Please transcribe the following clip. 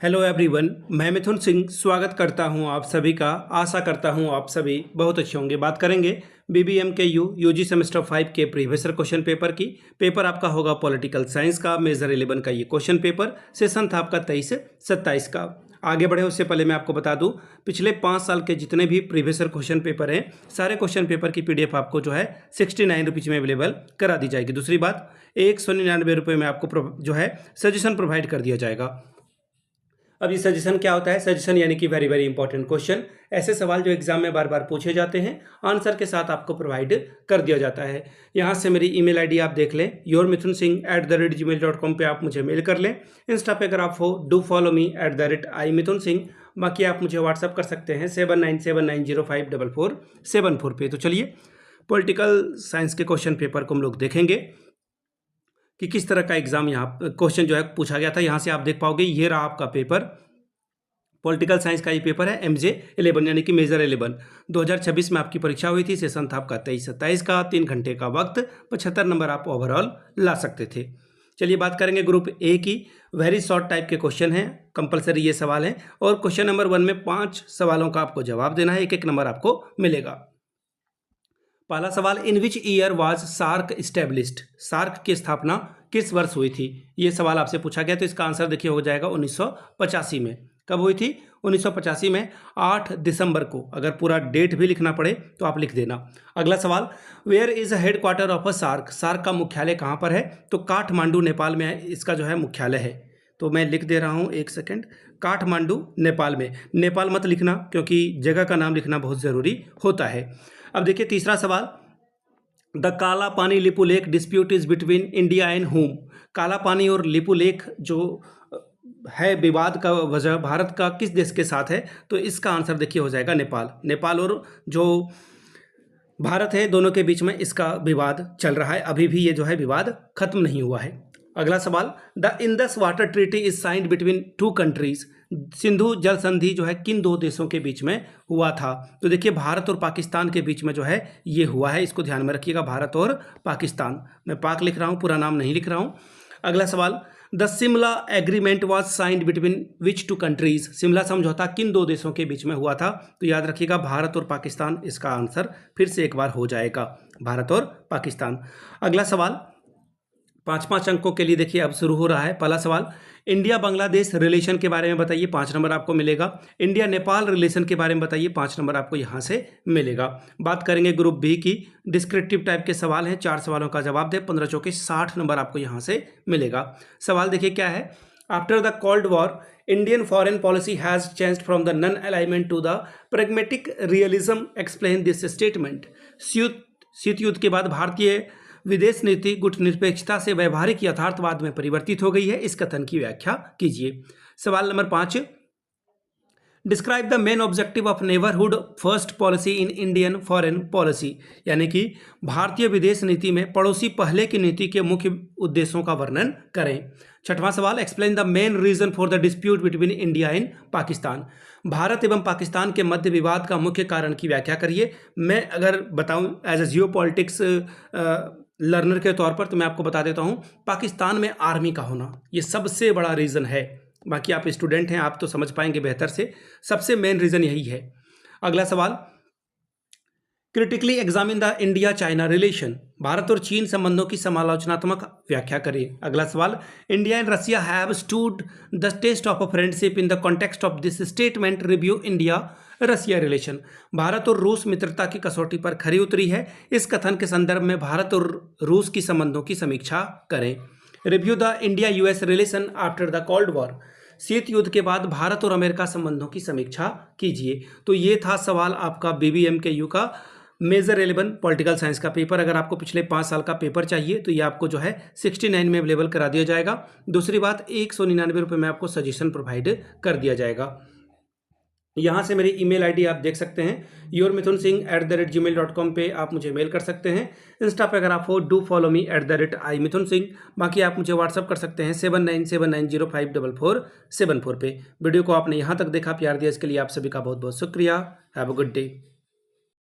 Hello everyone, मैं मिथुन सिंह स्वागत करता हूं आप सभी का। आशा करता हूं आप सभी बहुत अच्छे होंगे। बात करेंगे बीबीएम के यूजी सेमेस्टर 5 के प्रीवियस क्वेश्चन पेपर की। पेपर आपका होगा पॉलिटिकल साइंस का, मेजर 11 का ये क्वेश्चन पेपर। सेशन था आपका 23 से 27 का। आगे बढ़े उससे पहले मैं आपको बता दूं, पिछले 5 साल के जितने भी प्रीवियस क्वेश्चन पेपर हैं, सारे क्वेश्चन पेपर की पीडीएफ आपको जो है 69 रुपीज़ में अवेलेबल करा दी जाएगी। दूसरी बात, 199 रुपये में आपको जो है सजेशन प्रोवाइड कर दिया जाएगा। अब ये सजेशन क्या होता है? सजेशन यानी कि वेरी वेरी इंपॉर्टेंट क्वेश्चन, ऐसे सवाल जो एग्जाम में बार बार पूछे जाते हैं, आंसर के साथ आपको प्रोवाइड कर दिया जाता है। यहाँ से मेरी ईमेल आईडी आप देख लें, yourmithunsingh@gmail.com पे आप मुझे मेल कर लें। इंस्टा पे अगर आप हो, डू फॉलो मी @mithunsingh। बाकी आप मुझे व्हाट्सअप कर सकते हैं 7979054474 पे। तो चलिए पॉलिटिकल साइंस के क्वेश्चन पेपर को हम लोग देखेंगे कि किस तरह का एग्जाम यहाँ क्वेश्चन जो है पूछा गया था। यहाँ से आप देख पाओगे, ये रहा आपका पेपर, पॉलिटिकल साइंस का ये पेपर है MJ 11 यानी कि मेजर 11। 2026 में आपकी परीक्षा हुई थी। सेशन था आपका 23-27 का। 3 घंटे का वक्त, 75 नंबर आप ओवरऑल ला सकते थे। चलिए बात करेंगे ग्रुप ए की। वेरी शॉर्ट टाइप के क्वेश्चन हैं, कंपलसरी ये सवाल है। और क्वेश्चन नंबर 1 में 5 सवालों का आपको जवाब देना है, 1-1 नंबर आपको मिलेगा। पहला सवाल, in which year was SAARC established? SAARC की स्थापना किस वर्ष हुई थी? ये सवाल आपसे पूछा गया। तो इसका आंसर देखिए हो जाएगा 1985 में। कब हुई थी? 1985 में 8 दिसंबर को। अगर पूरा डेट भी लिखना पड़े तो आप लिख देना। अगला सवाल, where is headquarter of a SAARC? SAARC का मुख्यालय कहाँ पर है? तो काठमांडू नेपाल में इसका जो है मुख्यालय है। तो मैं लिख दे रहा हूँ, एक सेकेंड, काठमांडू नेपाल में। नेपाल मत लिखना क्योंकि जगह का नाम लिखना बहुत ज़रूरी होता है। अब देखिए तीसरा सवाल, द काला पानी Lipu lake dispute is between India and home? काला पानी और लिपु लेक जो है विवाद का वजह भारत का किस देश के साथ है? तो इसका आंसर देखिए हो जाएगा नेपाल। नेपाल और जो भारत है दोनों के बीच में इसका विवाद चल रहा है। अभी भी ये जो है विवाद खत्म नहीं हुआ है। अगला सवाल, the Indus water treaty is signed between 2 countries? Sindhu जल संधि जो है किन 2 देशों के बीच में हुआ था? तो देखिए भारत और पाकिस्तान के बीच में जो है ये हुआ है। इसको ध्यान में रखिएगा, भारत और पाकिस्तान। मैं पाक लिख रहा हूँ, पूरा नाम नहीं लिख रहा हूँ। अगला सवाल, the Shimla agreement was signed between which 2 countries? Shimla समझौता किन 2 देशों के बीच में हुआ था? तो याद रखिएगा भारत और पाकिस्तान। इसका आंसर फिर से एक बार हो जाएगा, भारत और पाकिस्तान। अगला सवाल 5-5 अंकों के लिए देखिए अब शुरू हो रहा है। पहला सवाल, इंडिया बांग्लादेश रिलेशन के बारे में बताइए, 5 नंबर आपको मिलेगा। इंडिया नेपाल रिलेशन के बारे में बताइए, 5 नंबर आपको यहाँ से मिलेगा। बात करेंगे ग्रुप बी की। डिस्क्रिप्टिव टाइप के सवाल हैं, 4 सवालों का जवाब दे, 15 चौके 60 नंबर आपको यहाँ से मिलेगा। सवाल देखिए क्या है, after the cold war Indian foreign policy has changed from the non alignment to the pragmatic realism, explain this statement? शीत युद्ध के बाद भारतीय विदेश नीति गुटनिरपेक्षता से व्यवहारिक यथार्थवाद में परिवर्तित हो गई है। इस कथन की व्याख्या कीजिए। सवाल number 5, describe the main objective of neighbourhood first policy in Indian foreign policy? यानी कि भारतीय विदेश नीति में पड़ोसी पहले की नीति के मुख्य उद्देश्यों का वर्णन करें। छठवां सवाल, explain the main reason for the dispute between India and Pakistan? भारत एवं पाकिस्तान के मध्य विवाद का मुख्य कारण की व्याख्या करिए। मैं अगर बताऊं as a geopolitics learner के तौर पर तो मैं आपको बता देता हूं, पाकिस्तान में आर्मी का होना ये सबसे बड़ा रीज़न है। बाकी आप स्टूडेंट हैं, आप तो समझ पाएंगे बेहतर से, सबसे मेन रीज़न यही है। अगला सवाल, critically examine the India China relation? भारत और चीन संबंधों की समालोचनात्मक व्याख्या करें। अगला सवाल, India and Russia have stood the test of a friendship in the context of this statement, review India Russia relation? भारत और रूस मित्रता की कसौटी पर खरी उतरी है। इस कथन के संदर्भ में भारत और रूस की संबंधों की समीक्षा करें। Review the India US relation after the cold war? शीत युद्ध के बाद भारत और अमेरिका संबंधों की समीक्षा कीजिए। तो ये था सवाल आपका बीबीएम के यू का मेजर 11 पॉलिटिकल साइंस का पेपर। अगर आपको पिछले 5 साल का पेपर चाहिए तो ये आपको जो है 69 में अवेलेबल करा दिया जाएगा। दूसरी बात, 199 रुपये में आपको सजेशन प्रोवाइड कर दिया जाएगा। यहाँ से मेरी ईमेल आईडी आप देख सकते हैं, yourmithunsingh@gmail.com पे आप मुझे मेल कर सकते हैं। इंस्टा पे अगर आप हो, डू फॉलो मी @imithunsingh। बाकी आप मुझे व्हाट्सअप कर सकते हैं 7979054474 पे। वीडियो को आपने यहाँ तक देखा, प्यार दिया, इसके लिए आप सभी का बहुत बहुत शुक्रिया। Have a good day.